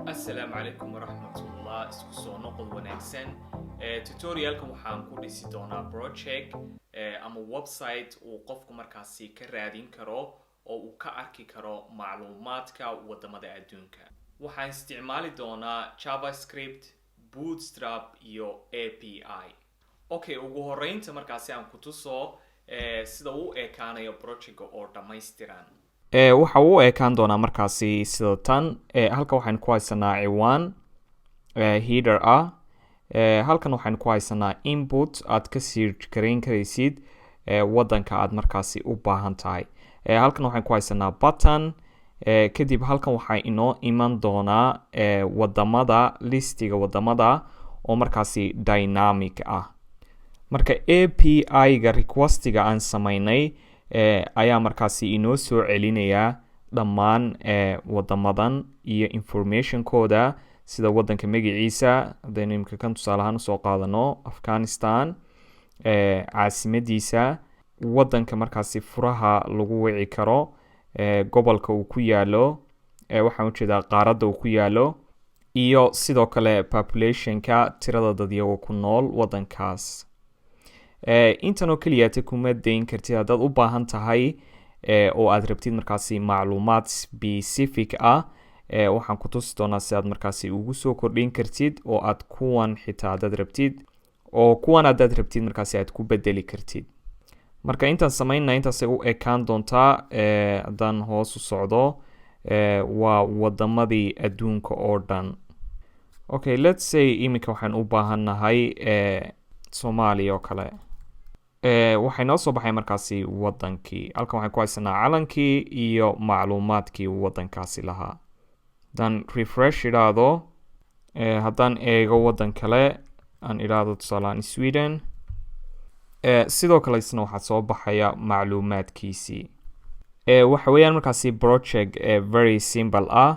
السلام عليكم ورحمة الله اسكسو نقض ونكسن tutorialkan waxaan ku dhisi doonaa project ama website uu qofku markaasi ka raadin karo oo uu ka arki karo macluumaadka wadamada adduunka. Waxaan isticmaali doonaa JavaScript, Bootstrap iyo API. Okay, ugu horeynta markaasi aan ku tuso sida uu ekaanayo project oo dhammaystiran. waxa uu ekaan doonaa markaasi sida tan halka waxaan ku haysanaa ciwaan header ah halkan waxaan ku haysanaa input aad ka search gareyn karaysid wadanka aad markaasi u baahan tahay. Halkan waxaan ku haysanaa button kadib halkan waxaa inoo iman doonaa wadamada listiga wadamada oo markaasi dynamic ah. Marka API-ga requestiga aan sameynay ayaa markaasi inoo soo celinaya dhammaan wadamadan iyo information-kooda sida wadanka magaciisa. haddaynu imika kan tusaale ahaan usoo qaadano Afghanistan, caasimadiisa, wadanka markaasi furaha lagu wici karo, gobolka uu ku yaalo, waxaan ujeedaa qaaradda uu ku yaalo, iyo sidoo kale population-ka tirada dadyaga ku nool wadankaas. intan oo keliyaata kuma dayn kartid haddaad u baahan tahay oo aad rabtid markaasi macluumaad specific ah. waxaan ku tusi doonaa si aad markaasi ugu soo kordhin kartid oo aad kuwan xitaa haddaad rabtid oo kuwan haddaad rabtid markaasi aad ku bedeli kartid. marka intaan sameynaa intaasay u ekaan doontaa. haddaan hoos u socdo waa wadamadii adduunka oo dhan. Okay, let's say iminka waxaan u baahannahay Somali oo kale. waxay noo soo baxay markaasi wadankii. halkan waxaan ku haysanaa calankii iyo macluumaadkii wadankaasi lahaa. haddaan refresh idhaahdo haddaan eego wadan kale aan idhaahdo tusaalehaan Sweden, sidoo kale isna waxaa soo baxaya macluumaadkiisii. waxa weeyaan markaasi project very simple ah.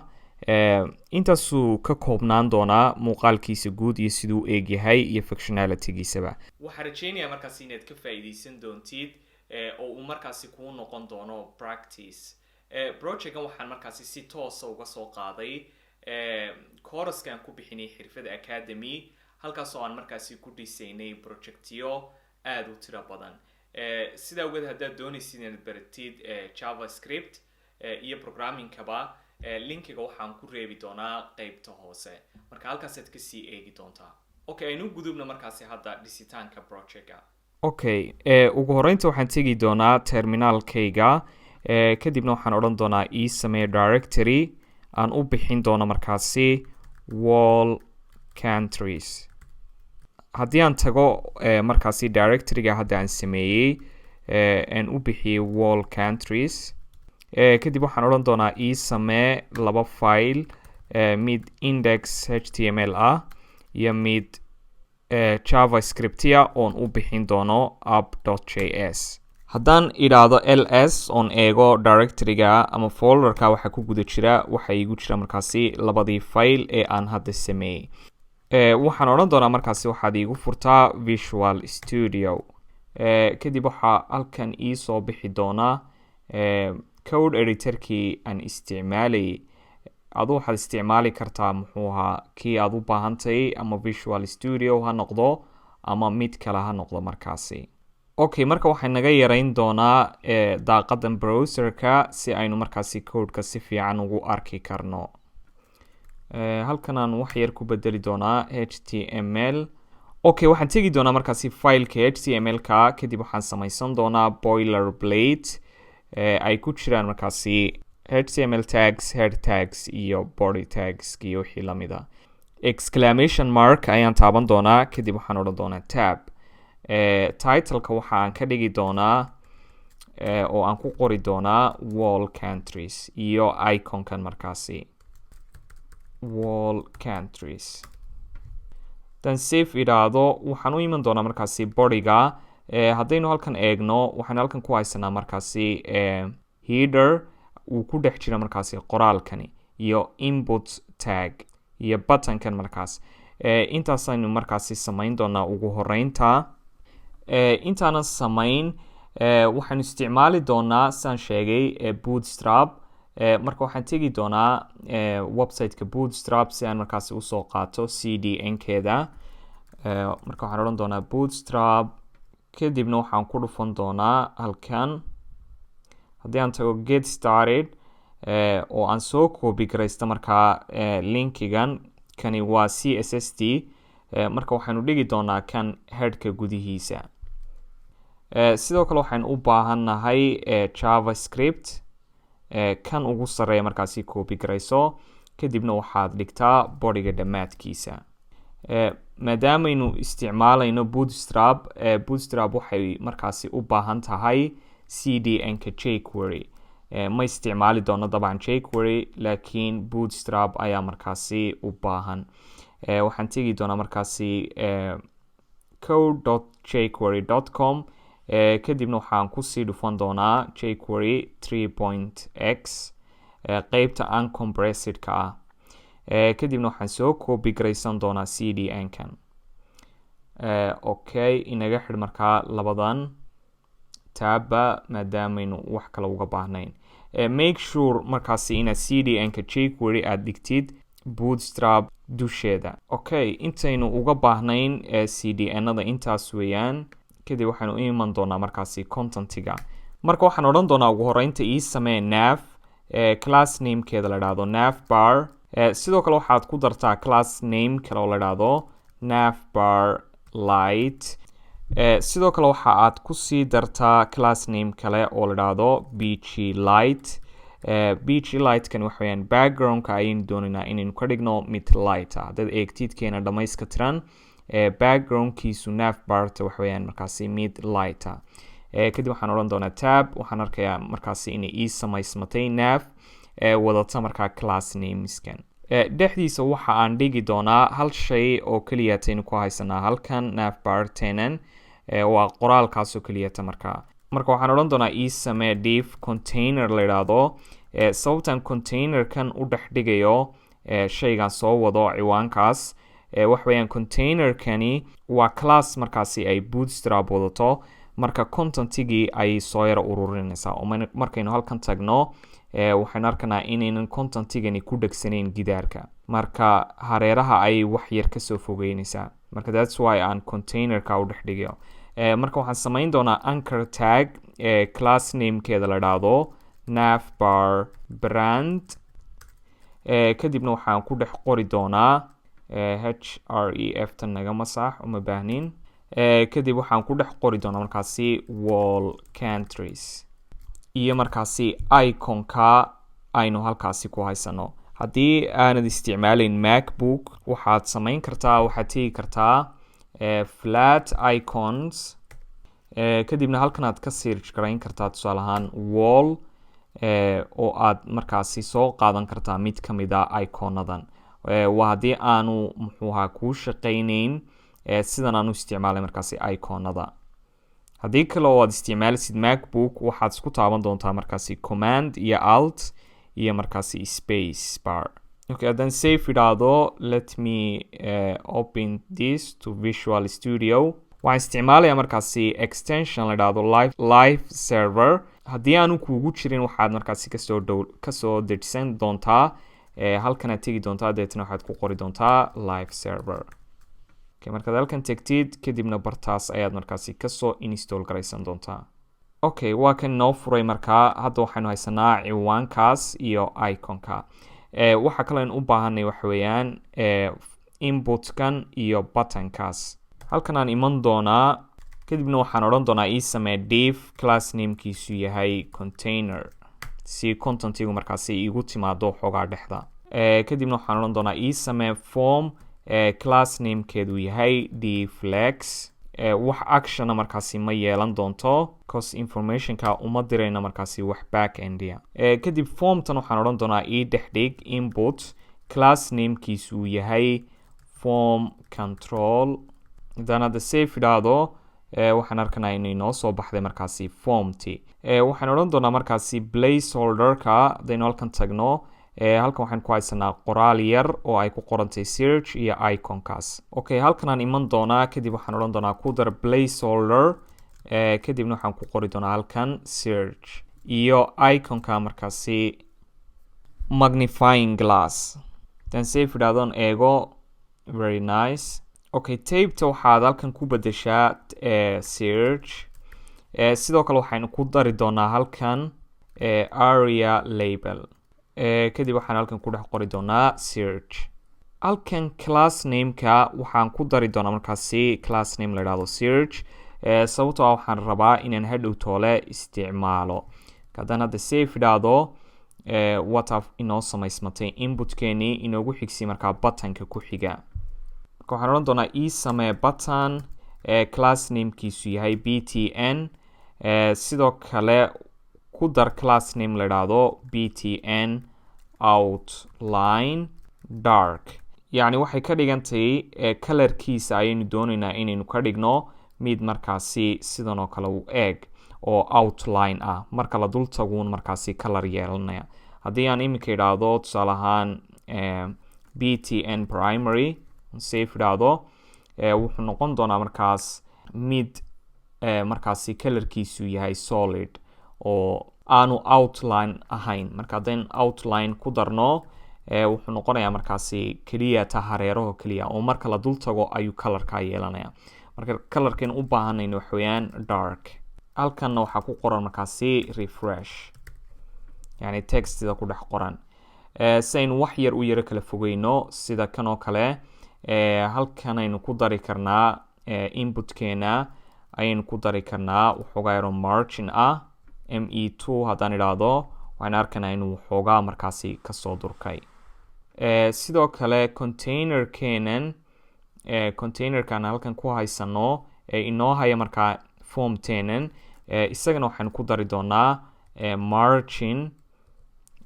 intaasuu ka koobnaan doonaa muuqaalkiisa guud iyo siduu eeg yahay iyo functionality-giisaba. Waxaan rajaynayaa markaasi inaad ka faa'iideysan doontid oo uu markaasi kuu noqon doono practice. projectkan waxaan markaasi si toosa uga soo qaaday course-kan ku bixinay Xirfadaha Academy, halkaasoo aan markaasi ku dhisaynay projectyo aad u tiro badan. sidaa ogeed haddaad doonaysid inaad baratid JavaScript iyo programming-kaba, linkiga waxaan ku reebi doonaa qaybta hoose. marka halkaasaad kasii eegi doontaa. Okay, aynu gudubna markaasi hadda dhisitaanka projectka. Okay, ugu horeynta waxaan tegi doonaa terminalkayga, kadibna waxaan odhan doonaa ii samee directory aan u bixin doono markaasi wall countries. haddii aan tago markaasi directoryga hadda aan sameeyey aan u bixiyey wall countries, kadib waxaan odhan doonaa ii samee laba file, mid index.html ah iyo mid javascriptia oon u bixin doono app.js. haddaan idhaahdo ls oon eego directoryga ama folderka waxa ku guda jira, waxa igu jira markaasi labadii file ee aan hadda sameeyey. waxaan odhan doonaa markaasi waxaad iigu furtaa Visual Studio. kadib waxaa halkan ii soo bixi doonaa code editorkii aan isticmaalayay. adu waxaad isticmaali kartaa muxuu ahaa kii aad u baahantay, ama Visual Studio ha noqdo ama mid kale ha noqdo markaasi. Okay, marka waxay naga yareyn doonaa daaqadan browserka si aynu markaasi codeka si fiican ugu arki karno. halkan aan wax yar ku bedeli doonaa html. Okay, waxaan tegi doonaa markaasi fileka html-ka, kadib waxaan samaysan doonaa boilerplate ay ku jiraan markaasi html tags, head tags iyo body tags iyo wixii lamida. exclamation mark ayaan taaban doonaa, kadib waxaan odhan doonaa tab. titleka waxaan ka dhigi doonaa oo aan ku qori doonaa wall countries iyo iconkan markaasi wall countries. dan save idhaahdo waxaan u iman doonaa markaasi bodyga. haddaynu halkan eegno waxaan halkan ku haysanaa markaasi header uu ku dhex jira markaasi qoraalkani iyo input tag iyo buttonkan markaas. intaasaynu markaasi samayn doonaa ugu horeynta. intaanan samayn waxaan isticmaali doonaa saan sheegay Bootstrap marka waxaan tegi doonaa website-ka Bootstrap si aan markaasi usoo qaato CDN-keeda. marka waxaan odhan doonaa Bootstrap, kadibna waxaan ku dhufan doonaa halkan. haddii aan tago get started oo aan soo copy garaysta markaa linkigan, kani waa CSSD, marka waxaanu dhigi doonaa kan headhka gudihiisa. sidoo kale waxaan u baahannahay JavaScript, kan ugu sareeya markaasi copy garayso, kadibna waxaad dhigtaa bodyga dhammaadkiisa. maadaamaynu isticmaalayno Bootstrap, Bootstrap waxay markaasi u baahan tahay CDN-ka jQuery. ma isticmaali doono dabcan jQuery, laakiin Bootstrap ayaa markaasi u baahan. waxaan tegi doonaa markaasi code.jquery.com, kadibna waxaan kusii dhufan doonaa jQuery 3.x qeybta uncompressedka ah. kadibna waxaan soo copy garaysan doonaa CDN-kan. okay, inaga xidh markaa labadan taaba maadaamaynu wax kale uga baahnayn. make sure markaasi inaad CDN-ka jQuery aad dhigtid Bootstrap dusheeda. okay, intaynu uga baahnayn CDN-ada intaas weeyaan. kadib waxaanu u iman doonaa markaasi contentiga. marka waxaan odhan doonaa ugu horeynta ii samee nav, class namekeeda la dhahdo navbar. sidoo kale waxaad ku dartaa class name kale oo la dhahdo navbar light. sidoo kale waxa aad kusii dartaa class name kale oo la dhahdo bg light. bg light kan waxa weeyaan backgroundka ayaynu doonaynaa inaynu ka dhigno mid light ah. haddaad eegtidkeena dhamayska tiran, backgroundkiisu navbarta waxa weeyaan markaasi mid light ah. kadib waxaan odhan doonaa tab. waxaan arkayaa markaasi inay ii samaysmatay nav wadata markaa class nameskan. dhexdiisa waxa aan dhigi doonaa hal shay oo keliyataynu ku haysanaa halkan navbar tenant, waa qoraalkaasoo keliyata markaa. marka waxaan odhan doonaa ii samee div container la yidhaahdo. sababtan containerkan u dhex dhigayo shaygan soo wado ciwaankaas, wax weeyaan containerkani waa class markaasi ay Bootstrap wadato, marka contentigii ay soo yara ururinaysaa. oo markaynu halkan tagno waxaynu arkanaa inaynan contentigani ku dhegsanayn gidaarka, marka hareeraha ay wax yar kasoo fogeynaysaa. marka that's why aan containerka u dhex dhigayo. marka waxaan samayn doonaa anchor tag, class namekeeda la dhahdo navbar brand. kadibna waxaan ku dhex qori doonaa href tan naga masax uma baahnin. kadib waxaan ku dhex qori doonaa markaasi wall countries iyo markaasi iconka aynu halkaasi ku haysano. haddii aanad isticmaalayn Macbook, waxaad samayn kartaa, waxaad tegi kartaa flat icons, kadibna halkan aad ka search garayn kartaa tusaale ahaan wall, oo aad markaasi soo qaadan kartaa mid ka mid a iconadan. waa haddii aanu muxuuha kuu shaqaynayn sidan aanu isticmaalay markaasi iconada. haddii kale oo aad isticmaalisid Macbook, waxaad isku taaban doontaa markaasi command iyo alt iyo markaasi space bar. okay, haddaan save idhaahdo, let me open this to Visual Studio. waxaan isticmaalayaa markaasi extension la dhahdo live server. haddii aanu kuugu jirin, waxaad markaasi kasoo dejisan doontaa. halkan aad tegi doontaa, deetna waxaad ku qori doontaa live server. okay, markaad halkan tegtid, kadibna bartaas ayaad markaasi kasoo install garaysan doontaa. okay, waa kan noo furay markaa. hadda waxaynu haysanaa ciwaankaas iyo iconka. waxa kale aan u baahanay waxa weeyaan inputkan iyo buttonkaas. halkan aan iman doonaa, kadibna waxaan odhan doonaa ii samee div class namekiisu yahay container, si contentigu markaasi igu timaado xoogaa dhexda. kadibna waxaan odhan doonaa ii samee form, class namekeedu yahay dflex. wax actiona markaasi ma yeelan doonto, cause informationka uma dirayna markaasi wax backendia. kadib formtan waxaan odhan doonaa ii dhexdhig input, class namekiisu yahay form control. haddaan hadda save idhaahdo, waxaan arkanaa inay noo soo baxday markaasi formti. waxaan odhan doonaa markaasi placeholderka. haddaynu halkan tagno, halkan waxaan ku haysanaa qoraal yar oo ay ku qorantay search iyo iconkaas. okay, halkan aan iman doonaa, kadib waxaan odhan doonaa ku dar placeholder, kadibna waxaan ku qori doonaa halkan search iyo iconka markaasi magnifying glass. Then save idhahdon eego. Very nice. Okay, tabeta waxaad halkan ku bedeshaa search. Sidoo kale waxaynu ku dari doonaa halkan area label. Kadib waxaan halkan ku dhex qori doonaa search. Halkan class name-ka waxaan ku dari doonaa markaasi class name la yidhaahdo search. Sababtoo ah waxaan rabaa inaan ℍ𝕑𝕠𝕕 isticmaalo. Haddaan hadda save idhaahdo whatsapp inoo samaysmatay inputkeeni inoogu xigsi markaa buttonka ku xiga. Marka waxaan odhan doonaa ii samee button class namekiisu yahay btn. Sidoo kale ku dar class name la yidhaahdo btn outline dark. yacni waxay ka dhigantay colorkiisa ayaynu doonaynaa inaynu ka dhigno mid markaasi sidan oo kale u eeg oo outline ah. marka la dul taguun markaasi color yeelanaya. haddii aan iminka idhaahdo tusaale ahaan btn primary save idhaahdo wuxuu noqon doonaa markaas mid markaasi colorkiisu yahay solid oo aanu outline ahayn. marka haddaynu outline ku darno wuxuu noqonayaa markaasi keliya ta hareeraho keliya oo marka la dul tago ayuu colorka yeelanaya. marka colorkan u baahanayno waxa weeyaan dark. halkanna waxaa ku qoran markaasi refresh, yani textida ku dhex qoran. saynu wax yar u yaro kala fogeyno sida kan oo kale halkanaynu ku dari karnaa inputkeena ayaynu ku dari karnaa waxoogaa yaro margin ah me2 haddaan idhaahdo waxaan arkanaa inuu waxoogaa markaasi kasoo durkay. sidoo kale containerkan halkan ku haysano inoo haya markaa form tenen isagana waxaynu ku dari doonaa margin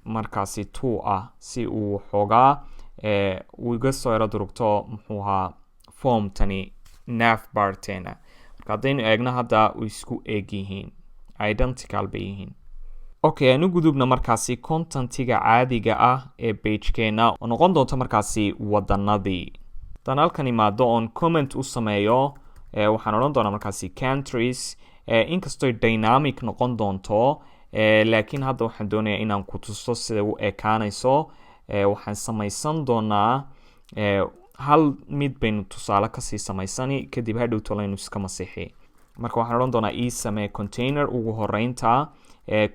markaasi 2 ah si uu waxoogaa uga soo yaro durugto muxuu ahaa form tani navbar tena. marka haddaynu eegno hadda way isku eeg yihiin, identical bay yihiin. okay, aanu gudubna markaasi contentiga caadiga ah ee pagekeena oo noqon doonto markaasi wadanadii. haddaan halkan imaado oon comment u sameeyo waxaan odhan doonaa markaasi countries. inkastoo dynamic noqon doonto laakiin hadda waxaan doonayaa inaan ku tuso sida u ekaanayso. waxaan samaysan doonaa hal mid baynu tusaale kasii samaysani kadib ℍ𝕑𝕠𝕕 iska masixi. marka waxaan odhan doonaa ii samee container ugu horeynta.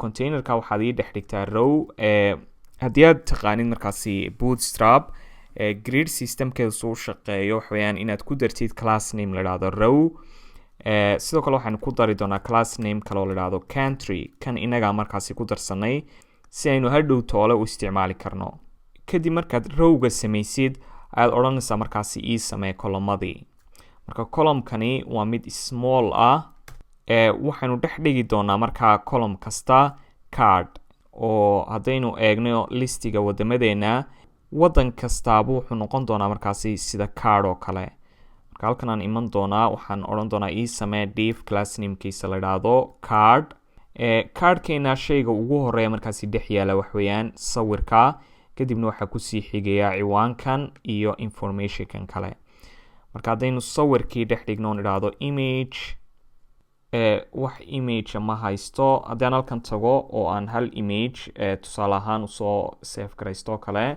containerka waxaad ii dhex dhigtaa row. haddii aad taqaanid markaasi bootstrap grid systemkeeda suu shaqeeyo waxa weeyaan inaad ku dartid class name la yidhaahdo row. sidoo kale waxaan ku dari doonaa class name kale oo la yidhaahdo country. kan inagaa markaasi ku darsanay si aynu ℍ𝕑𝕠𝕠𝕗 u isticmaali karno. kadib markaad rowga samaysid ayaad odhanaysaa markaasi ii samee colomadii. marka columnkani waa mid small ah. waxaynu dhex dhigi doonaa markaa column kasta card oo haddaynu eegno listiga wadamadeena wadan kastaaba wuxuu noqon doonaa markaasi sida card oo kale. marka halkan aan iman doonaa waxaan odhan doonaa ii samee div class namekiisa la yidhaahdo card. cardkeena shayga ugu horeeya markaasi dhex yaala waxweeyaan sawirka. kadibna waxaa kusii xigaya ciwaankan iyo informationkan kale. marka haddaynu sawirkii dhex dhigno on idhaahdo image wax image ma haysto. haddaan halkan tago oo aan hal image tusaale ahaan usoo save garaysto kale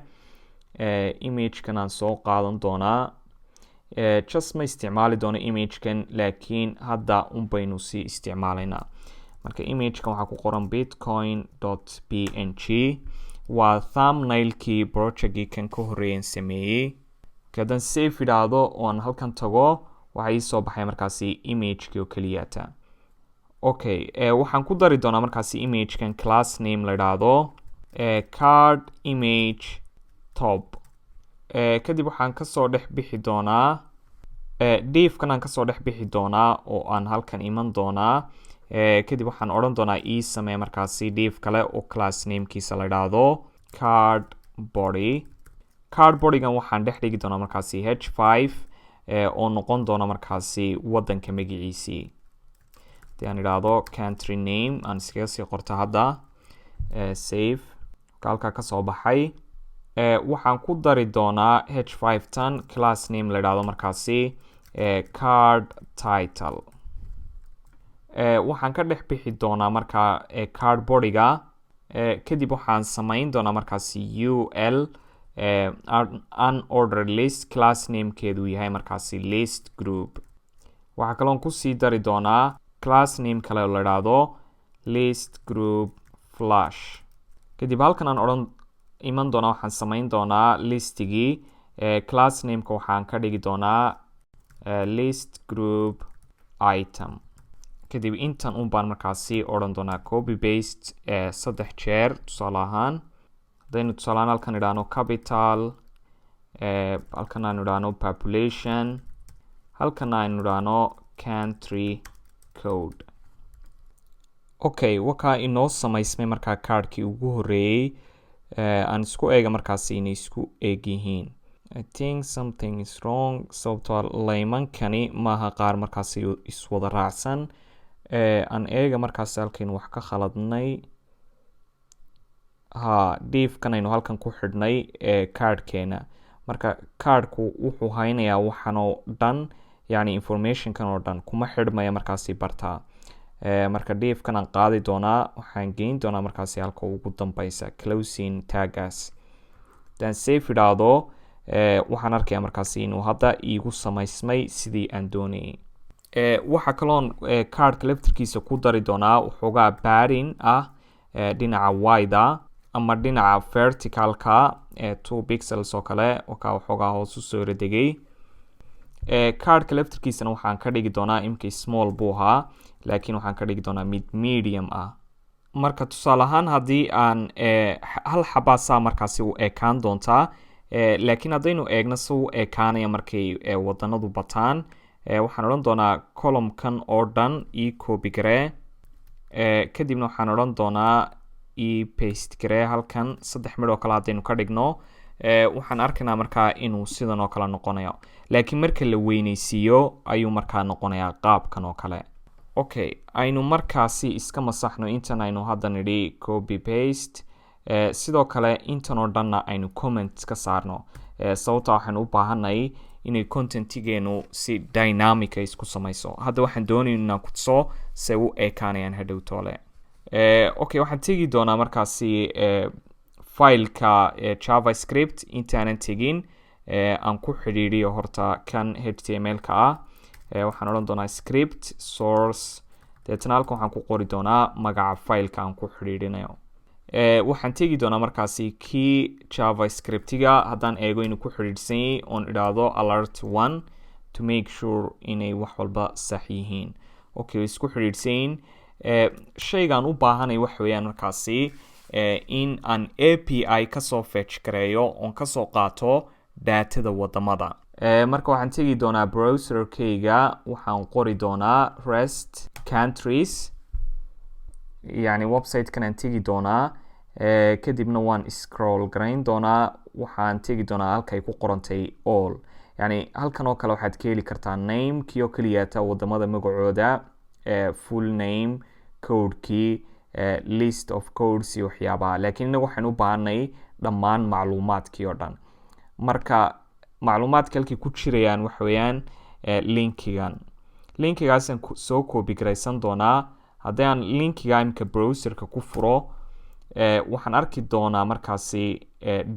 imagekan aan soo qaadan doonaa. just ma isticmaali doono imagekan laakiin hadda un baynu sii isticmaalaynaa. marka imagekan waxaa ku qoran bitcoin.png waa thumbnailkii projectkii kan ka horeeyan sameeyey. haddaan save idhaahdo oon halkan tago waxaa ii soo baxay markaasi imagekii oo keliyata. okay, waxaan ku dari doonaa markaasi imagekan class name la yidhaahdo card image top. kadib waxaan kasoo dhex bixi doonaa divkan aan kasoo dhex bixi doonaa oo aan halkan iman doonaa. kadib waxaan odhan doonaa ii samee markaasi div kale oo class namekiisa la yidhaahdo card body. card bodygan waxaan dhex dhigi doonaa markaasi h5 oo noqon doona markaasi wadanka magaciisii. hadii aan idhaahdo country name aan iskaga sii qorto hadda save halkaa kasoo baxay. waxaan ku dari doonaa h5 tan class name la yidhaahdo markaasi card title. waxaan ka dhex bixi doonaa markaa card bodyga kadib waxaan samayn doonaa markaasi ul unordered list class namekeedu yahay markaasi list group. waxaa kaloon kusii dari doonaa class name kale oo la idhaahdo list group flash. kadib halkan aan iman doonaa waxaan samayn doonaa listigii class nameka waxaan ka dhigi doonaa list group item. kadib intan baan markaasi odhan doonaa copy paste 3 jeer. tusaale ahaan hadaynu tusaale ahaan halkan idhaahno capital, halkan aan idhaahno population, halkan aan idhaahno country code. okay, wakaa inoo samaysmay markaa kaadhkii ugu horeeyey. aan isku eega markaasi inay isku eeg yihiin. I think something is wrong sababtoo laymankani maaha qaar markaasi iswada raacsan. aan eega markaasi halkaynu wax ka khaladnay. diifkan aynu halkan ku xidhnay kaadhkeena. marka kaadhku wuxuu haynayaa waxan oo dhan, yani informationkan oo dhan kuma xidhmaya markaasi bartaa. marka diifkan aan qaadi doonaa, waxaan geyn doonaa markaasi halka ugu dambeysa closing tagaas. hadaan safe idhaahdo waxaan arkayaa markaasi inuu hadda iigu samaysmay sidii aan doonayay. waxaa kaloon kaadhka laftirkiisa ku dari doonaa waxoogaa barin ah dhinaca wide ama dhinaca verticalka 2 pixels oo kale wakaa waxoogaa hoos u soo radegay. kaadhka laftirkiisana waxaan ka dhigi doonaa imkii small buu ahaa, laakiin waxaan ka dhigi doonaa mid medium ah. marka tusaale ahaan haddii aan hal xabaasaa markaasi u ekaan doontaa, laakiin haddaynu eegno si u ekaanaya markay wadanadu bataan, waxaan odhan doonaa columnkan oo dhan ii copy garee, kadibna waxaan odhan doonaa ii paste garee halkan 3 midh oo kale haddaynu ka dhigno. waxaan arkaynaa markaa inuu sidan oo kale noqonayo, laakiin marka la weyneysiiyo ayuu markaa noqonayaa qaabkan oo kale. okay, aynu markaasi iska masaxno intan aynu hadda nidhi copy paste. sidoo kale intan oo dhanna aynu comment ka saarno, sababta waxaan u baahanay inay contentigeenu si dynamic isku samayso. hadda waxaan doonay inaan ku tuso se u ekaanayaan hadhowtoole. okay, waxaan tegi doonaa markaasi fileka javascript intaanan tegin aan ku xidhiidhiyo horta kan html-ka ah. waxaan odhan doonaa script source, deetana halkan waxaan ku qori doonaa magaca fileka aan ku xidhiidhinayo. waxaan tegi doonaa markaasi key javascriptiga haddaan eego inuu ku xidhiidhsan yahay oon idhaahdo alert 1 to make sure inay wax walba sax yihiin. okay, isku xidhiidhsan yihiin. shaygaan u baahanay waxa weeyaan markaasi in aan API kasoo fetch gareeyo oon kasoo qaato daatada wadamada. marka waxaan tegi doonaa browserkayga, waxaan qori doonaa rest countries, yani websitekan aan tegi doonaa. kadibna waan scroll garayn doonaa, waxaan tegi doonaa halkay ku qorantay all. yani halkan oo kale waxaad ka heli kartaa namekii oo keliyaata wadamada magacooda, full name, codekii, list of codes iyo waxyaabaha. laakiin inaga waxaan u baahanay dhammaan macluumaadkii oo dhan. marka macluumaadka halkay ku jirayaan waxa weeyaan linkigaasaan soo copy garaysan doonaa. haddii aan linkiga imika browserka ku furo, waxaan arki doonaa markaasi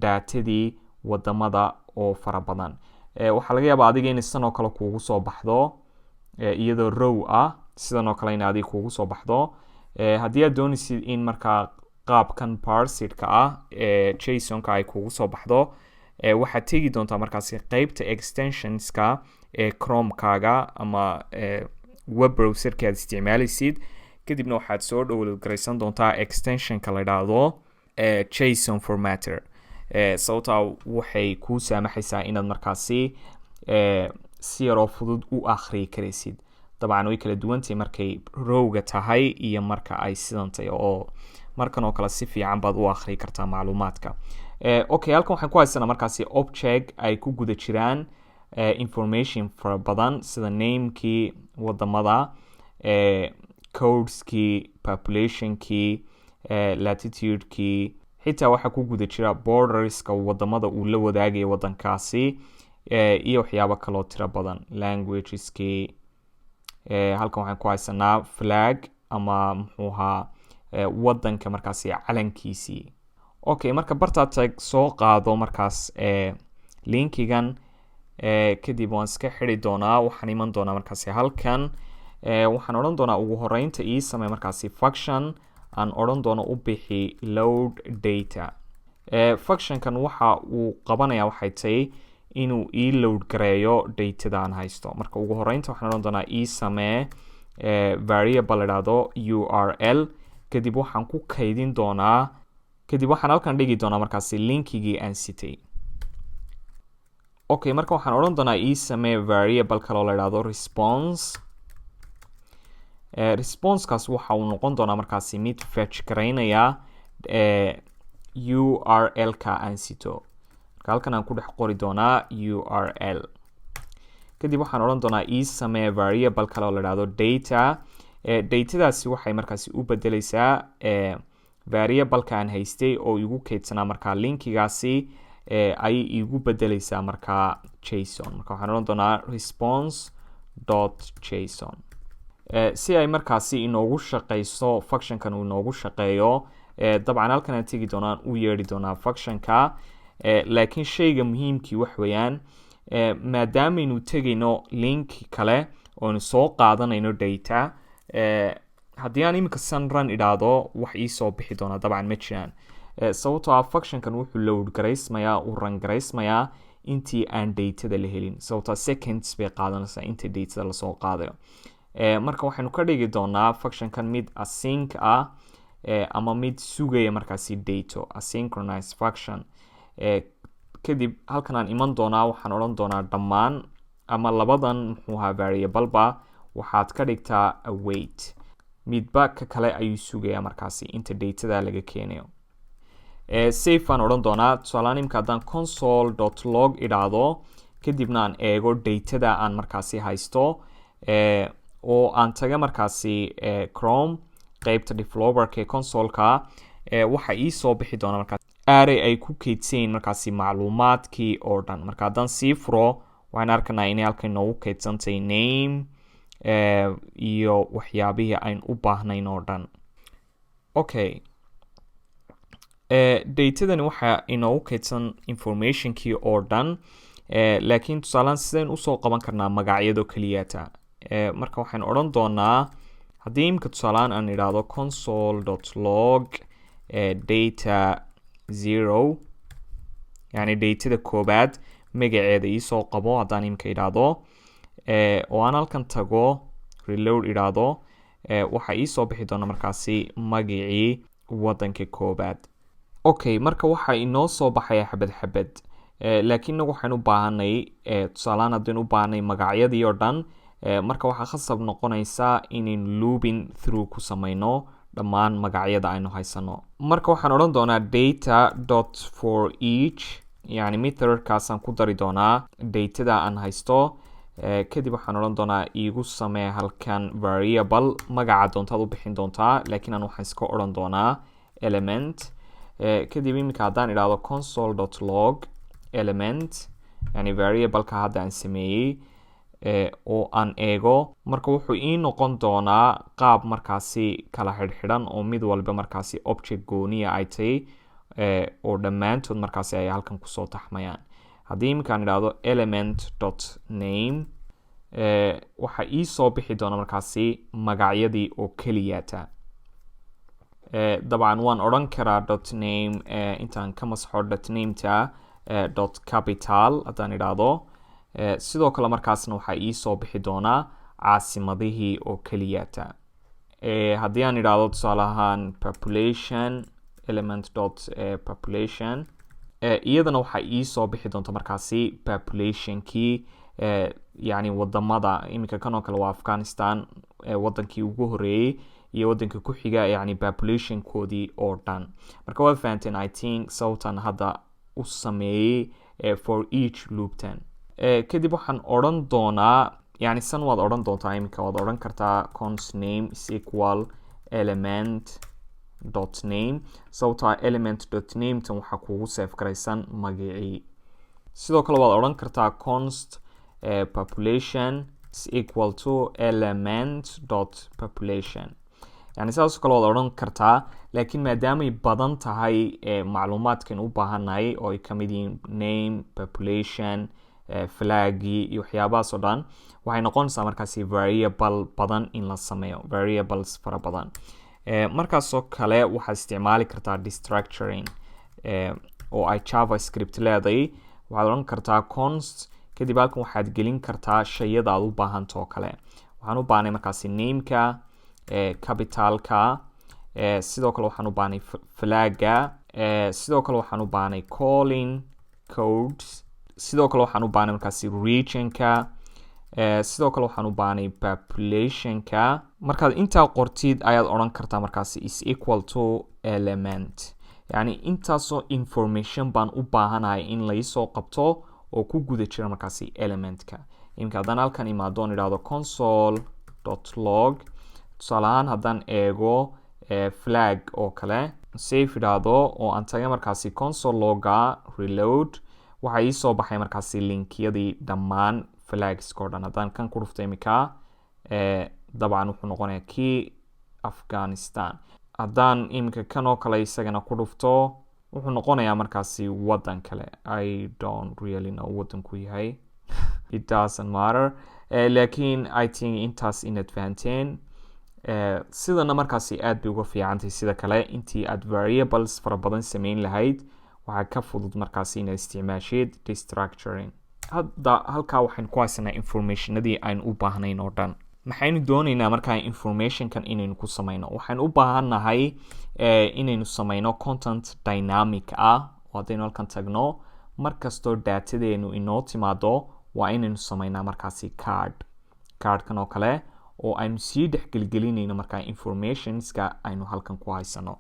daatadii wadamada oo fara badan. waxaa laga yaabaa adiga in sidan oo kale kuugu soo baxdo iyadoo row ah, sidan oo kale in adiga kuugu soo baxdo. haddii aad doonaysid in markaa qaabkan parsidka ah jasonka ay kuugu soo baxdo, waxaad tegi doontaa markaasi qeybta extensionska chromekaaga ama web browserka aad isticmaalaysid. kadibna waxaad soo download garaysan doontaa extensionka la idhaahdo JSON formatter. sababtaa waxay kuu saamaxaysaa inaad markaasi si yaroo fudud u akhriyi karaysid. dabcan way kala duwantahay markay rowga tahay iyo marka ay sidan tahay, oo markan oo kale si fiican baad u akhriyi kartaa macluumaadka. okay, halkan waxaan ku haysanaa markaasi object ay ku guda jiraan information fara badan sida namekii wadamada, codeskii, populationkii, latitudekii, xitaa waxaa ku guda jira borderska wadamada uu la wadaagaya wadankaasi, iyo waxyaabo kaloo tiro badan, languageskii. halkan waxaan ku haysanaa flag ama muxuu ahaa wadanka markaasi calankiisii. Okay, marka barta tag soo qaado markaas linkigan kadib waan iska xiri doonaa. Waxaan iman doonaa markaasi halkan. Waxaan odhan doonaa ugu horeynta ii samee markaasi function aan odhan doono u bixi load data. Functionkan waxa uu qabanayaa waxay tahay inuu ii load gareeyo datada aan haysto. Marka ugu horeynta waxaan odhan doonaa ii samee variable idhaahdo url kadib waxaan ku kaydin doonaa kadib waxaan halkan dhigi doonaa markaasi linkigii aan sitay. Okay, marka waxaan odhan doonaa ii samee variable kaloo la idhaahdo response. Response-kaas waxa uu noqon doonaa markaasi mid fetch garaynaya url-ka aan sito. Marka halkan aan ku dhex qori doonaa url. Kadib waxaan odhan doonaa ii samee variable kaloo la idhaahdo data. Datadaasi waxay markaasi u bedelaysaa variable-ka aan haystay oo igu kaydsanaa markaa linkigaasi ayay igu bedelaysaa markaa json. Marka waxaan odhan doonaa response.json. Si ay markaasi inoogu shaqeyso functionkan uu inoogu shaqeeyo dabcan halkan aan tegi doonaan u yeedhi doonaa functionka. Laakiin shayga muhiimkii wax weeyaan maadaamaynu tegayno link kale oonu soo qaadanayno data haddii aan iminka san run idhaahdo wax ii soo bixi doonaa dabcan ma jiraan. Sababtoo functionkan wuxuu load garaysmayaa uu run garaysmayaa intii aan datada la helin. Sababtoo seconds bay qaadanaysaa inta datada lasoo qaadayo. Marka waxaynu ka dhigi doonaa functionkan mid async ama mid sugaya markaasi dato asynchronous function. Kadib halkan aan iman doonaa waxaan odhan doonaa dhammaan ama labadan muxuu ahaa variable-ba waxaad ka dhigtaa await. Midba ka kale ayuu sugayaa markaasi inta datada laga keenayo. Save aan odhan doonaa. Tusaale imka haddaan console.log idhaahdo kadibna aan eego datada aan markaasi haysto oo aan taga markaasi Chrome qaybta developerka ee console-ka waxa ii soo bixi doona markaas array ay ku kaydsan markaasi macluumaadkii oo dhan. Marka haddaan sii furo waxaan arkanaa inay halkan noogu kaydsantay name iyo waxyaabihii aan u baahnayn oo dhan. Okay, datadani waxa inoogu kaydsan informationkii oo dhan laakiin tusaalaan sideen usoo qaban karnaa magacyado keliyata. Marka waxaan odhan doonaa haddii imika tusaalaan aan idhaahdo console.log data 0 yani datada koobaad magaceeda iisoo qabo haddaan imika idhaahdo oo aan halkan tago reload idhaahdo waxa iisoo bixi doona markaasi magacii wadanka koobaad. Okay, marka waxa inoo soo baxaya xabad xabad laakiin inagu waxaan u baahanay tusaalaan haddaynu u baahanay magacyadii oo dhan marka waxaa khasab noqonaysaa inaynu looping through ku samayno dhammaan magacyada aynu haysano. Marka waxaan odhan doonaa data.forEach yani methodkaasaan ku dari doonaa datada aan haysto. Kadib waxaan odhan doonaa iigu samee halkan variable magaca doontaad u bixin doontaa laakiin aan waxaan iska odhan doonaa element. Kadib imika haddaan idhaahdo console.log element yani variable-ka hadda aan sameeyey oo aan eego marka wuxuu ii noqon doonaa qaab markaasi kala xidhxidhan oo mid walba markaasi object gooniya ay tahay oo dhammaantood markaasi ay halkan kusoo taxmayaan. haddii iminkaan idhaahdo element.name waxa ii soo bixi doona markaasi magacyadii oo keliyata. dabcan waan odhan karaa .name intaan ka masxo .nameta .capital haddaan idhaahdo sidoo kale markaasna waxaa ii soo bixi doonaa caasimadihii oo keliyata. haddii aan idhaahdo tusaale ahaan population element.population iyadana waxaa ii soo bixi doonta markaasi populationkii yani wadamada iminka kanoo kale waa Afghanistan wadankii ugu horeeyey iyo wadanka ku xiga yani populationkoodii oo dhan. marka waa fahanteen I think sababtan hadda u sameeyey for each looptan. kadib waxaan odhan doonaa yani san waad odhan doontaa iminka waad odhan kartaa cons name is equal element.name sababtaa element.name tan waxaa kugu save garaysan magacii. sidoo kale waad odhan kartaa const population is equal to element.population yani sidaas kale waad odhan kartaa laakiin maadaamay badan tahay macluumaadkan u baahannahay oo ay ka mid yihiin name, population, flagi iyo waxyaabahaas oo dhan waxay noqonaysaa markaasi variable badan in la sameeyo, variables fara badan. Markaasoo kale waxaad isticmaali kartaa destructuring oo ay javascript leedahay. waxaad odhan kartaa const kadib halkan waxaad gelin kartaa shayada aad u baahanto oo kale. waxaan u baahnay markaasi nameka, capitalka, sidoo kale waxaan u baahnay flaga, sidoo kale waxaan u baahnay calling codes, sidoo kale waxaan u baahnay markaasi regionka, sidoo kale waxaan u baahnay populationka. markaad intaa qortid ayaad odhan kartaa markaasi is equal to element, yani intaasoo information baan u baahanahay in laisoo qabto oo ku guda jira markaasi elementka. imika haddaan halkan imaado on idhaahdo console.log, tusaale ahaan haddaan eego flag oo kale, save idhaahdo oo aan taga markaasi console loga reload, waxaa iisoo baxay markaasi linkiyadii dhammaan flagsko dhan. haddaan kan ku dhufto imika dabcan wuxuu noqonaya kii Afghanistan. haddaan imika kan oo kale isagana ku dhufto wuxuu noqonayaa markaasi wadan kale. I don't really know wadanku yahay. It doesn't matter. laakiin I think intaas inaad fahanteen. sidana markaasi aad bay uga fiicantahay sida kale intii aad variables fara badan sameyn lahayd waxaa ka fudud markaasi inaad isticmaashid destructuring. hadda halkaa waxaynu ku haysanaa informationadii aynu u baahnayn oo dhan. maxaynu doonaynaa markaa informationkan inaynu ku sameyno? waxaynu u baahannahay inaynu sameyno content dynamic ah oo haddaynu halkan tagno markastoo daatadeenu inoo timaado waa inaynu sameynaa markaasi cardkan oo kale oo aynu sii dhexgelgelinayno markaa informationska aynu halkan ku haysano.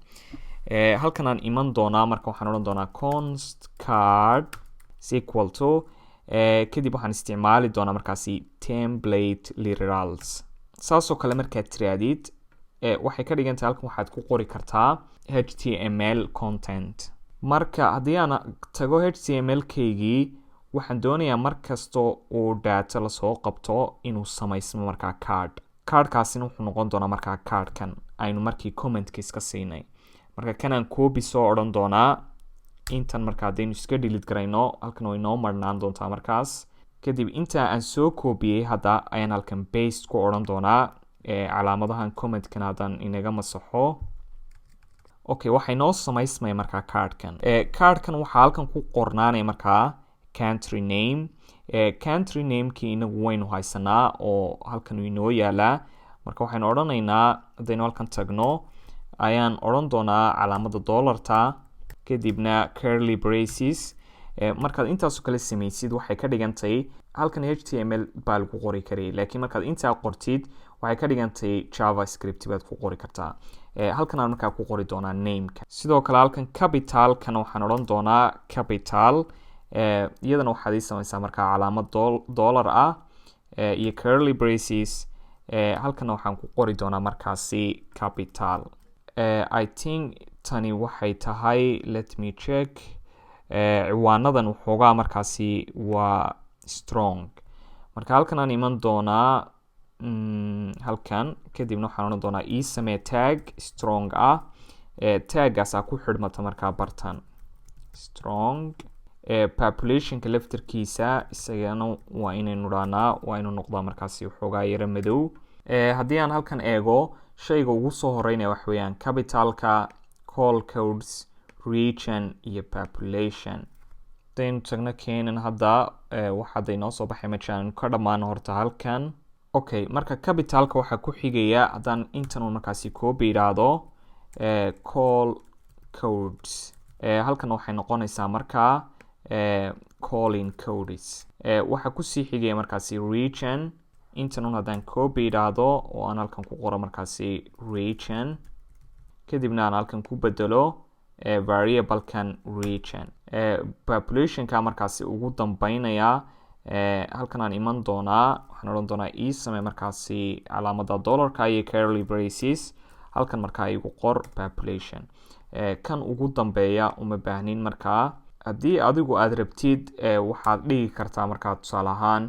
halkan aan iman doonaa marka waxaan odhan doonaa const card is equal to kadib waxaan isticmaali doonaa markaasi template literals. saasoo kale markaad tiraadid waxay ka dhigan tahay halkan waxaad ku qori kartaa html content. marka haddii aan tago html-kaygii waxaan doonayaa markastoo uu data lasoo qabto inuu samaysmo markaa cardkaasina wuxuu noqon doonaa markaa cardkan aynu markii commentka iska siinay. marka kanaan copy soo odhan doonaa intan marka haddaynu iska delete garayno halkan way inoo marnaan doontaa markaas. kadib intaa aan soo koobiyey hadda ayaan halkan paste ku odhan doonaa calaamadahan commentkan haddaan inaga masaxo. okay, waxay noo samaysmaya markaa cardkan waxaa halkan ku qornaanaya markaa country name. country namekii inagu waynu haysanaa oo halkan inoo yaalaa. marka waxaynu odhanaynaa haddaynu halkan tagno ayaan odhan doonaa calaamada dollarta kadibna curly braces. markaad intaasoo kale samaysid waxay ka dhigantay halkan html baa lagu qori karayay laakiin markaad intaa qortid waxay ka dhigantay javascript baad ku qori kartaa. halkan aan markaa ku qori doonaa nameka. sidoo kale halkan capitalkana waxaan odhan doonaa capital. iyadana waxaad ii samaysaa markaa calaamad dollar ah iyo curly braces. halkana waxaan ku qori doonaa markaasi capital. I think tani waxay tahay let me check. ciwaanadan waxoogaa markaasi waa strong. marka halkan aan iman doonaa halkan kadibna waxaan odhan doonaa ii samee tag strong ah. taggaasaa ku xidhmata markaa bartan strong. populationka laftarkiisa isagana waa inaynu dhaanaa waa inuu noqdaa markaasi waxoogaa yaro madow. haddii aan halkan eego shayga ugu soo horeynaya wax weeyaan capitalka, call codes, region iyo population. hadaynu tagno Canon hadda waxaad inoo soo baxay meeshaan ka dhammaano horta halkan. okay, marka capitalka waxaa ku xigaya haddaan intan markaasi copy idhaahdo call codes. halkan waxay noqonaysaa markaa calling codes. waxaa kusii xigaya markaasi region. intan haddaan copy idhaahdo oo aan halkan ku qoro markaasi region kadibna aan halkan ku bedelo variablekan region. populationka markaasi ugu dambeynaya. halkan aan iman doonaa waxaan odhan doonaa ii samee markaasi calaamada dollarka iyo curly braces. halkan markaa igu qor population. kan ugu dambeeya uma baahnin markaa. haddii adigu aad rabtid waxaad dhigi kartaa markaa tusaale ahaan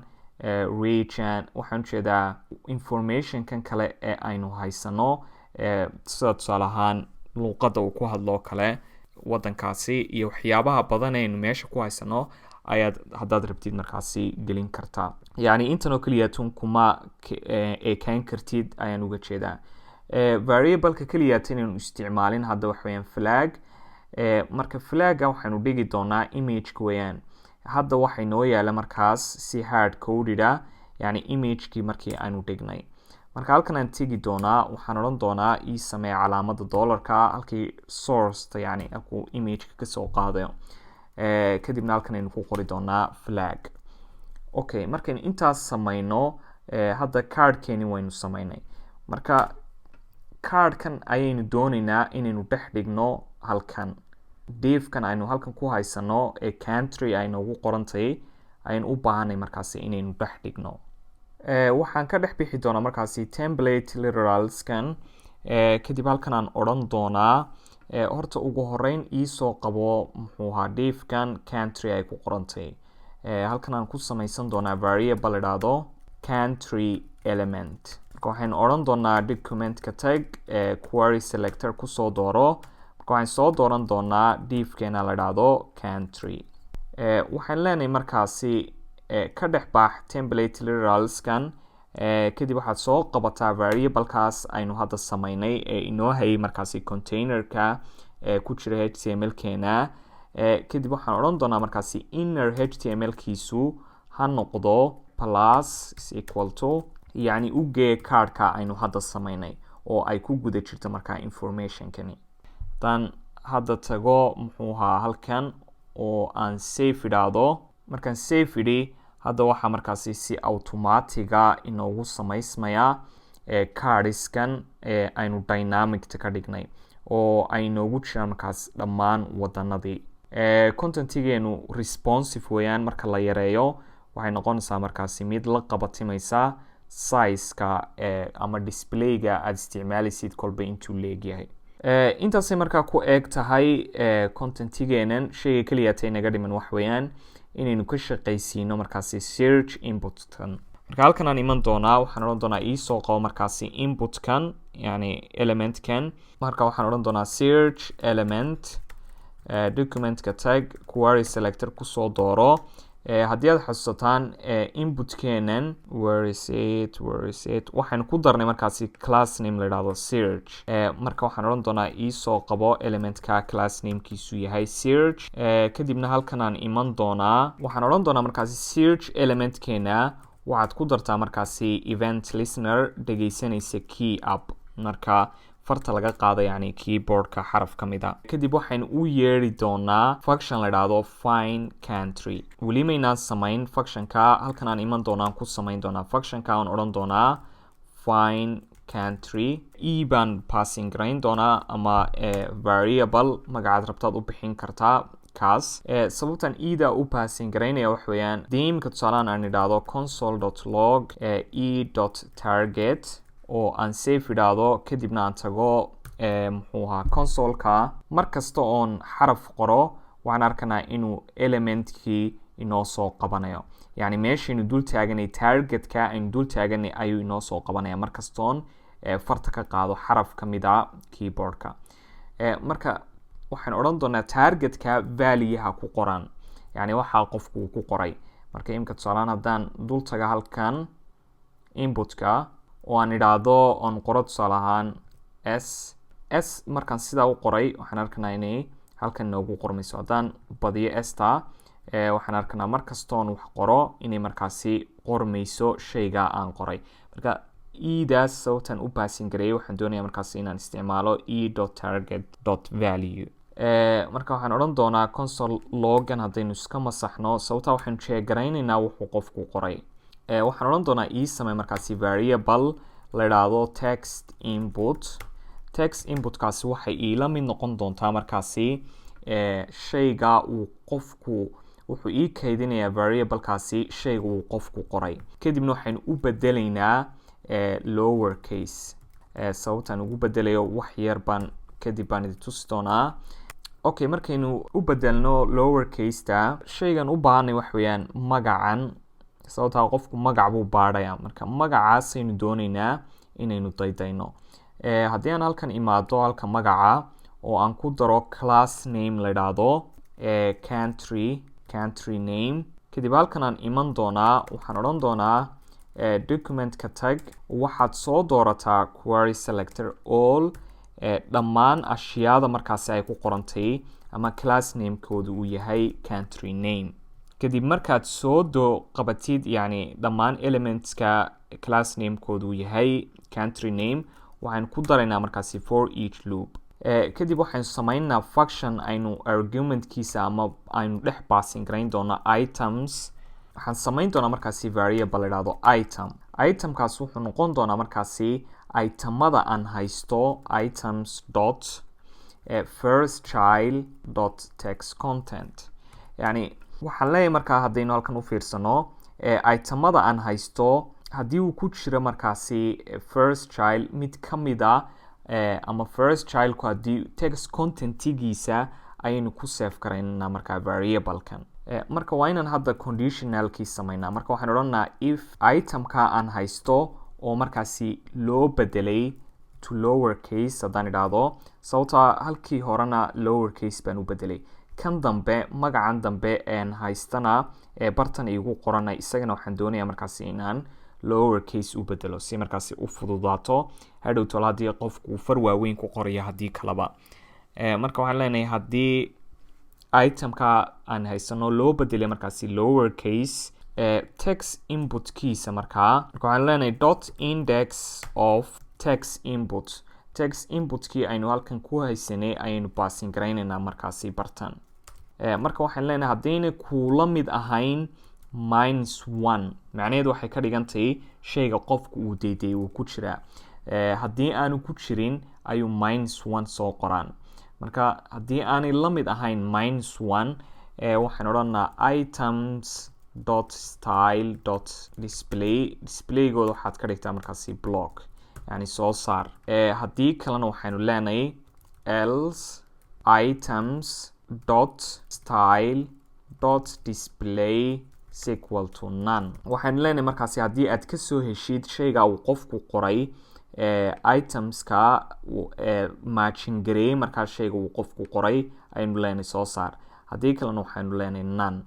region. waxaan ujeedaa informationkan kale ee aynu haysano sida tusaale ahaan luuqadda uu ku hadloo kale wadankaasi iyo waxyaabaha badan aynu meesha ku haysano ayaad haddaad rabtid markaasi gelin kartaa. yacni intan oo keliya tun kuma ekaan kartid ayaan uga jeedaa. variableka keliya inaynu isticmaalin hadda waxa weeyaan flag. marka flagga waxaynu dhigi doonaa imageka weeyaan. hadda waxay noo yaala markaas si hard coded ah, yacni imagekii markii aynu dhignay. marka halkan aan tegi doonaa, waxaan odhan doonaa ii samee calaamada dollarka halkii sourceta, yacni halkuu imageka kasoo qaadayo. kadibna halkan aynu ku qori doonaa flag. okay, markaynu intaas samayno, hadda cardkeeni waynu samaynay. marka cardkan ayaynu doonaynaa inaynu dhex dhigno halkan. diefkan aynu halkan ku haysano ee country ay noogu qorantay ayaynu u baahanay markaasi inaynu dhex dhigno. waxaan ka dhex bixi doonaa markaasi template literalskan. kadib halkan aan odhan doonaa horta ugu horeyn iisoo qabo muxuu ahaa diefkan country ay ku qorantay. halkan aan ku samaysan doonaa variable idhaahdo country element. marka waxaynu odhan doonaa documentka tag query selector kusoo dooro. marka waxaan soo dooran doonaa diefkeena la idhaahdo country. waxaan leenahay markaasi ka dhex baax template literalskan. kadib waxaad soo qabataa variablekaas aynu hadda samaynay ee inoo hayay markaasi containerka ku jira html-keena. kadib waxaan odhan doonaa markaasi inner html-kiisu ha noqdo plus is equal to, yacni u gee cardka aynu hadda samaynay oo ay ku guda jirto markaa informationkani. haddaan hadda tago muxuu ahaa halkan oo aan safe idhaahdo. markaan safe idhi, hadda waxaa markaasi si automatiga inoogu samaysmaya cardiskan aynu dynamicta ka dhignay oo ay noogu jiraan markaas dhammaan wadanadii. contentigeenu responsive weeyaan. marka la yareeyo waxay noqonaysaa markaasi mid la qabatimaysa sizeka ama displayga aada isticmaalaysid kolba intuu leegyahay. intaasay markaa ku eeg tahay contentigeenan. shayga keliya tay naga dhiman wax weeyaan inaynu ka shaqaysiino markaasi search inputkan. marka halkan aan iman doonaa, waxaan odhan doonaa iisoo qabo markaasi inputkan, yani elementkan. marka waxaan odhan doonaa search element, documentka tag query selector kusoo dooro. haddii aad xasuusataan inputkeenan where is it waxaynu ku darnay markaasi class name la idhaahdo search. marka waxaan odhan doonaa iisoo qabo elementka class namekiisu yahay search. kadibna halkan aan iman doonaa, waxaan odhan doonaa markaasi search elementkeena waxaad ku dartaa markaasi event listener dhegeysanaysa key up. marka farta laga qaado yani keyboardka xaraf ka mid a. kadib waxaynu u yeeri doonaa function la idhaahdo find country. weli maynaan samayn functionka. halkan aan iman doonaan ku samayn doonaa functionka. aan odhan doonaa find country. baan passing garayn doonaa ama variable magacaad rabtaad u bixin kartaa kaas. sababtan da u passing garaynaya wax weeyaan themeka tusaalaan aan idhaahdo console.log ℏ𝕒𝕒 oo aan safe idhaahdo. kadibna aan tago muxuu ahaa consoleka. mar kasta oon xaraf qoro waxaan arkanaa inuu elementkii inoo soo qabanayo. yacni meeshaynu dul taaganay targetka aynu dul taaganay ayuu inoo soo qabanaya mar kastoon farta ka qaado xaraf ka mid a keyboardka. marka waxaan odhan doonaa targetka valyaha ku qoran, yacni waxaa qofku ku qoray. marka imika tusaalaan haddaan dul taga halkan inputka oo aan idhaahdo oon qoro tusaale ahaan s markaan sidaa u qoray waxaan arkanaa inay halkan noogu qormayso. haddaan badiyo sta waxaan arkanaa mar kastoon wax qoro inay markaasi qormayso shayga aan qoray. marka daas sababtaan u passing gareeyay waxaan doonaya markaasi inaan isticmaalo ℏ_target.value. marka waxaan odhan doonaa console logan haddaynu iska masaxno sababtaa waxaynu sheegaraynaynaa wuxuu qofku qoray. waxaan odhan doonaa samey markaasi variable la idhaahdo text input. text inputkaasi waxay iila mid noqon doontaa markaasi shayga uu qofku wuxuu ii kaydinayaa variablekaasi shayga uu qofku qoray. kadibna waxaynu u bedelaynaa lower case. sababtaan ugu bedelayo wax yar baan kadib baan idin tusi doonaa. okay, markaynu u bedelno lower caseta shaygan u baahanay wax weeyaan magacan. sababtaa qofku magac buu baadhaya. marka magacaasaynu doonaynaa inaynu daydayno. haddii aan halkan imaado halka magaca oo aan ku daro class name la yidhaahdo country name kadib halkan aan iman doonaa waxaan odhan doonaa documentka tag waxaad soo doorataa query selector all dhammaan ashyaada markaasi ay ku qorantay ama class namekooda uu yahay country name kadib markaad soo qabatid yani dhammaan elementska class namekooda uu yahay country name waxaan ku daraynaa markaasi for each loop kadib waxaan sameynaa function aynu argumentkiisa ama aynu dhex passing garayn doona items waxaan samayn doonaa markaasi variable la yidhaahdo itemkaas wuxuu noqon doonaa markaasi itemada aan haysto items dot first child dot text content yani waxaan leeyahay markaa haddaynu halkan u fiirsano itemada aan haysto haddii uu ku jiro markaasi first child mid ka mid a ama first childku haddii text contentigiisa ayaynu ku save garaynaa markaa variablekan marka waa inaan hadda conditionalkii samaynaa marka waxaan odhanaa if itemka aan haysto oo markaasi loo bedelay to lower case haddaan idhaahdo sababtaa halkii horena lower case baan u bedelay kan dambe magacan dambe aan haystana bartan igu qorana isagana waxaan doonayaa markaasi inaan lower case u bedelo si markaasi u fududaato hadhow tolo haddii qofku far waaweyn ku qoraya haddii kaleba marka waxaan leenahay haddii itemka aan haysano loo bedelay markaasi lower case text inputkiisa markaa waxaan leenahay dot index of text inputkii aynu halkan ku haysanay ayaynu passing garaynaynaa markaasi bartan marka waxaan leenahay haddayna kuula mid ahayn -1 macnaheedu waxay ka dhigantahay shayga qofku uu dayday uu ku jiraa haddii aanu ku jirin ayuu -1 soo qoraan marka haddii aanay la mid ahayn -1 waxaan odhanaa items dot style dot displaygooda waxaad ka dhigtaa markaasi block yani soo saar haddii kalena waxaynu leenahay else items dot style dot display equal to none waxaynu leenahay markaasi haddii aad ka soo heshid shayga uu qofku qoray itemska matching gareeyay markaa shayga uu qofku qoray aynu leenahay soo saar haddii kalena waxaynu leenahay none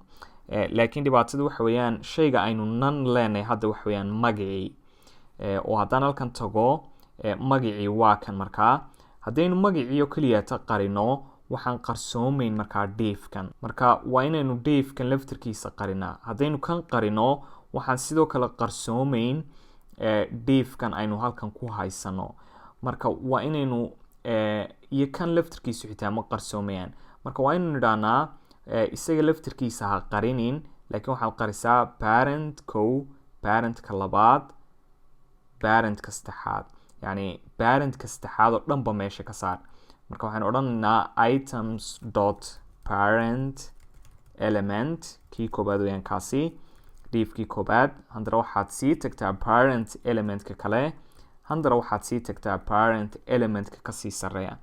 laakiin dhibaatada waxa weeyaan shayga aynu none leenahay hadda waxa weeyaan magacii oo haddaan halkan tago magacii waa kan markaa haddaynu magacii oo keliyata qarino waxaan qarsoomayn markaa dheefkan marka waa inaynu dheefkan laftirkiisa qarinaa haddaynu kan qarino waxaan sidoo kale qarsoomayn dheefkan aynu halkan ku haysano marka waa inaynu iyo kan laftirkiisu xitaa ma qarsoomayaan marka waa inaynu idhahnaa isaga laftirkiisa ha qarinin laakiin waxaad qarisaa parentka labaad parentka saddexaad yani parentka saddexaad oo dhanba meesha ka saar marka waxaan odhanaynaa items dot parent element kii koobaad weyaan kaasi dhiifkii koobaad handara waxaad sii tagtaa parent elementka kale handara waxaad sii tagtaa parent elementka kasii sareeya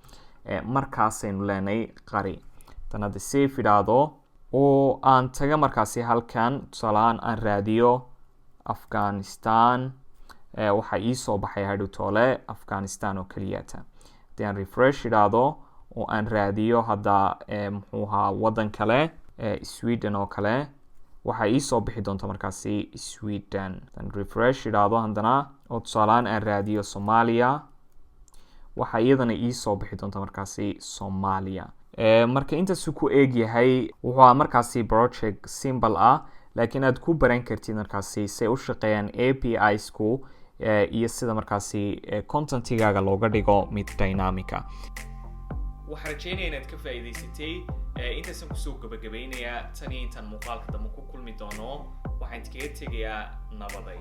markaasaynu leenahay qari tan hadda safe idhaahdo oo aan taga markaasi halkan tusaalahaan aan raadiyo Afghanistan waxaa ii soo baxay hadhow toole Afghanistan oo keliyata haddii aan refresh idhaahdo oo aan raadiyo hadda muxuu ahaa waddan kale Sweden oo kale waxaa ii soo bixi doonta markaasi Sweden aan refresh idhaahdo haddana oo tusaalahaan aan raadiyo Soomaaliya waxaa iyadana ii soo bixi doonta markaasi Soomaaliya marka intaasuu ku eeg yahay wuxuu markaasi project simple ah laakiin aad ku baran kartid markaasi say u shaqeeyaan APIs-ku iyo sida markaasi contentigaaga looga dhigo mid dynamica waxaan rajaynayaa inaad ka faa'iidaysatay intaasaan kusoo gabagabeynayaa tan iyo intaan muuqaalka dambe ku kulmi doono waxaan kaga tegayaa nabaday